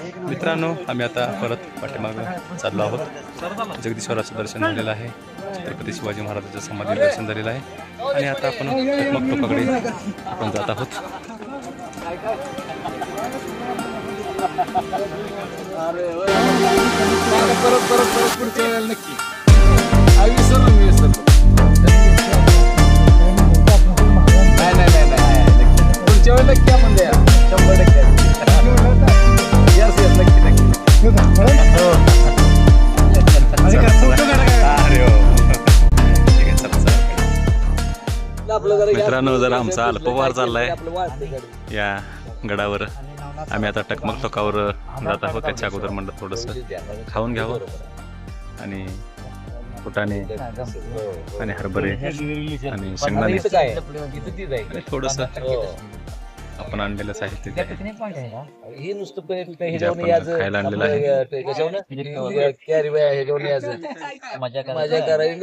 मित्रांनो, आम्ही आता परत पाठीमागं चाललो आहोत। जगदीश्वराचं दर्शन झालेलं आहे, छत्रपती शिवाजी महाराजांचं समाधी दर्शन झालेलं आहे आणि आता आपण टकमक टोकाकडे आपण जात आहोत। मित्रांनो, जरा आमचा अल्पवार चाललाय या गडावर। आम्ही आता टकमक टोकावर जात आहोत। त्याच्या अगोदर म्हणलं थोडंसं खाऊन घ्यावं आणि फुटाणे आणि हरभरे आणि शेंगदाणे आणि थोडंसं आपण आणलेलं साहित्य हे नुसतं खायला आणलेलं आहे। मजा करायची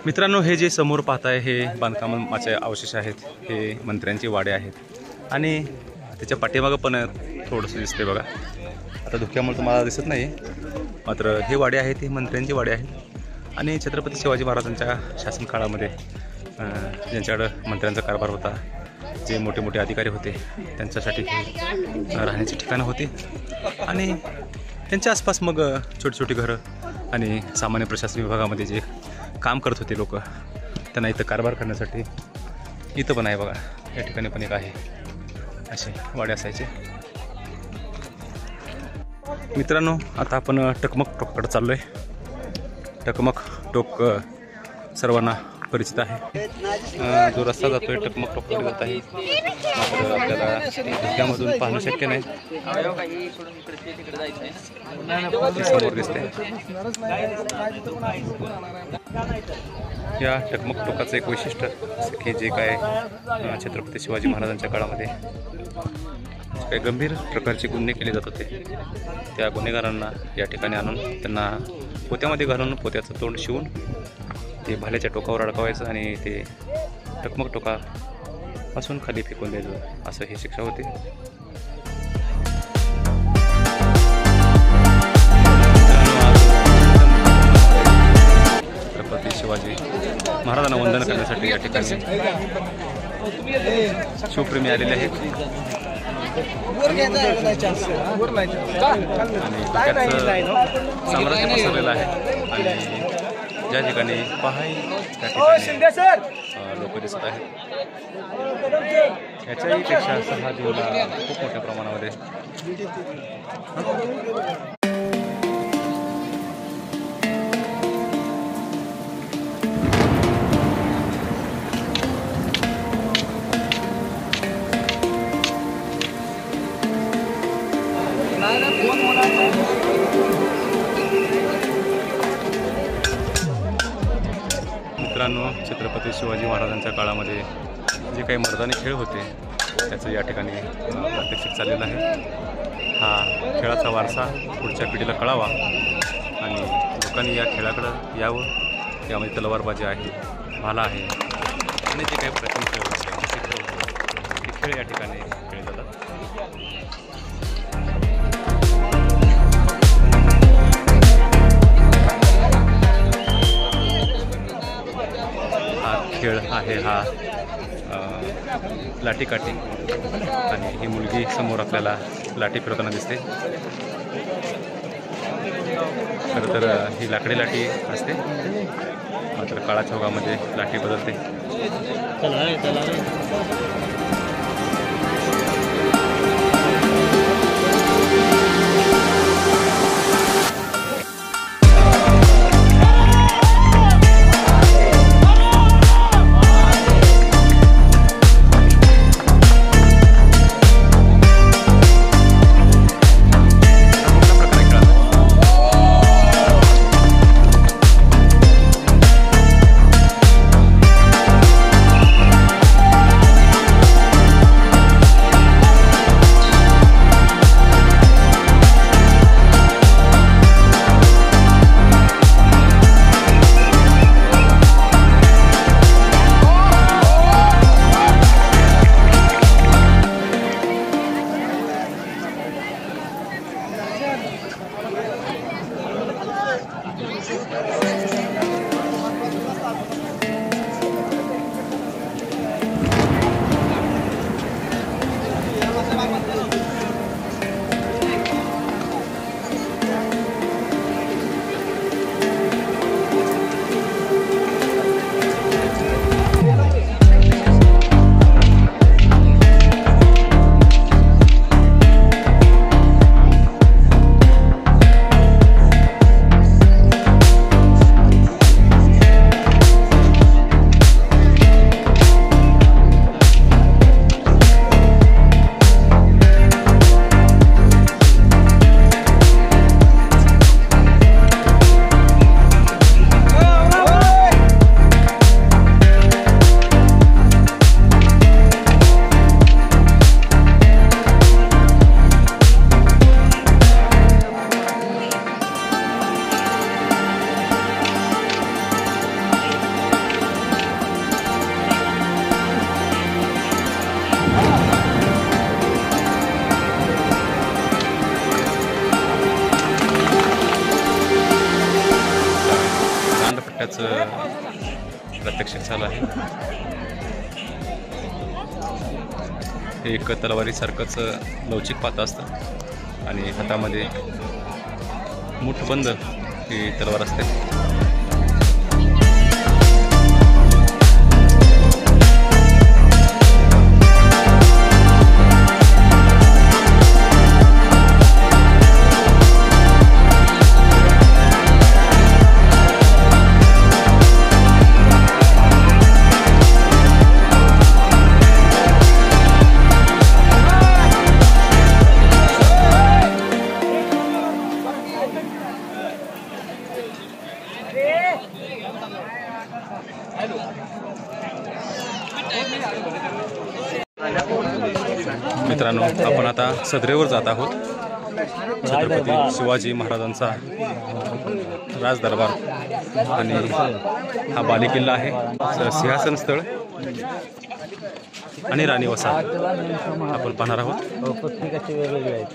मित्रांनो, हे जे समोर पाहताय हे बांधकामाचे अवशेष आहेत। हे मंत्र्यांची वाडे आहेत आणि त्याच्या पाठीमागं पण थोडंसं दिसतंय बघा। आता धुक्यामुळे तुम्हाला दिसत नाही, मात्र हे वाडे आहेत, हे मंत्र्यांची वाडे आहेत आणि छत्रपती शिवाजी महाराजांच्या शासन काळामध्ये ज्यांच्याकडं मंत्र्यांचा कारभार होता, जे मोठे मोठे अधिकारी होते, त्यांच्यासाठी हे राहण्याची ठिकाणं होती आणि त्यांच्या आसपास मग छोटी छोटी घरं आणि सामान्य प्रशासन विभागामध्ये जे काम करत होते लोक, त्यांना इथं कारभार करण्यासाठी इथं पण आहे बघा। या ठिकाणी पण एक आहे, असे वाडे असायचे। मित्रांनो, आता आपण टकमक टोककडे चाललो आहे। टकमक टोक सर्वांना परिचित आहे। जो रस्ता जातोय टकमक टोककडे जात आहे, मात्र आपल्याला धुक्यामधून पाहणं शक्य नाही। समोर दिसते या टकमक टोकाचं एक वैशिष्ट्य की जे काय छत्रपती शिवाजी महाराजांच्या काळामध्ये काही गंभीर प्रकारचे गुन्हे केले जात होते, त्या गुन्हेगारांना या ठिकाणी आणून त्यांना पोत्यामध्ये घालून पोत्याचं तोंड शिवून ते भाल्याच्या टोकावर अडकवायचं आणि ते टकमक टोकापासून खाली फेकून द्यायचं, असं ही शिक्षा होती। छत्रपती शिवाजी महाराजांना वंदन करण्यासाठी या ठिकाणी शिवप्रेमी आलेले आहेत आणि साम्राज्य पसरलेलं आहे आणि ज्या ठिकाणी पहाई त्या ठिकाणी लोक दिसत आहेत। याच्याही पेक्षा 6 जूनला खूप मोठ्या प्रमाणामध्ये मित्रांनो, छत्रपती शिवाजी महाराजांच्या काळामध्ये जे काही मर्दानी खेळ होते त्याचं या ठिकाणी प्रात्यक्षिक चाललेलं आहे। हा खेळाचा वारसा पुढच्या पिढीला कळावा आणि लोकांनी या खेळाकडं यावं। यामध्ये तलवारबाजी आहे, भाला आहे आणि जे काही प्राचीन खेळ असतात ते खेळ या ठिकाणी खेळले जातात। खेळ आहे हा लाठीकाठी आणि ही मुलगी समोर आपल्याला लाठी फिरवताना दिसते। खरं तर ही लाकडी लाठी असते, मात्र काळाच्या ओघामध्ये लाठी बदलते। मोठ्याच प्रात्यक्षिक झालं आहे. हे एक तलवारीसारखंच लवचिक पातं असतं आणि हातामध्ये मुठबंद ही तलवार असते. मित्रांनो, आपण आता सदरेवर जात आहोत. छत्रपती शिवाजी महाराजांचा राजदरबार आणि हा बालेकिल्ला आहे. सिंहासन स्थळ आणि राणी वसाहत आपण पाहणार आहोत. प्रत्येकाचे वेगवेगळे आहेत.